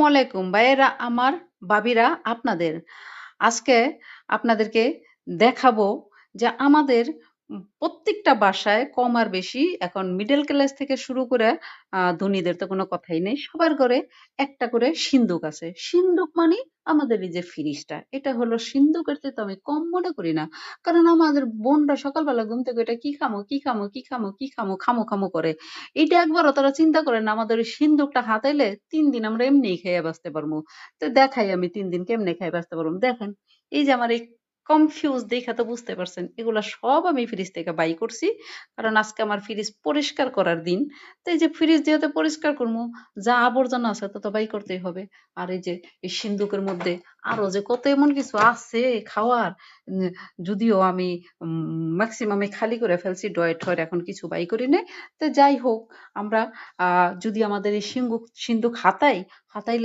আলাইকুম ভাইয়েরা আমার, ভাবিরা আপনাদের। আজকে আপনাদেরকে দেখাবো যে আমাদের প্রত্যেকটা বাসায় কম আর বেশি এখন মিডল ক্লাস থেকে শুরু করে ধনীদের তো কোনো কথাই নেই। সবার ঘরে একটা করে সিন্দুক আছে। সিন্দুক মানে আমাদের এই যে ফ্রিজটা। এটা হলো সিন্দুকের চেয়ে তো আমি কম মনে করি না। কারণ আমাদের বোনরা সকালবেলা ঘুম থেকে উঠে কি খামো, কি খামো, কি খামো, কি খামো, খামো, খামো করে। এইটা একবারও তারা চিন্তা করে না আমাদের ওই সিন্দুকটা হাতাইলে ৩ দিন আমরা এমনিই খাইয়া বাঁচতে পারবো। তো দেখাই আমি ৩ দিন কেমনে খাইয়া বাঁচতে পারবো। দেখেন, এই যে আমার এই কনফিউজ দেইখা তো বুঝতে পারছেন। এগুলা সব আমি ফ্রিজ থেকে বাই করছি। কারণ আজকে আমার ফ্রিজ পরিষ্কার করার দিন। তো এই যে ফ্রিজ যেহেতু পরিষ্কার করমু, যা আবর্জনা আছে তা তো বাই করতেই হবে। আর এই যে এই সিন্দুকের মধ্যে আরো যে কত এমন কিছু আছে খাওয়ার, উম যদিও আমি মেক্সিমামই খালি করে ফেলছি। ড্রয়ার-ট্রয়ার এখন কিছু বাই করি নাই। তো যাই হোক, আমরা যদি আমাদের এই সিন্দুক সিন্দুক হাতাই, হাতাইলে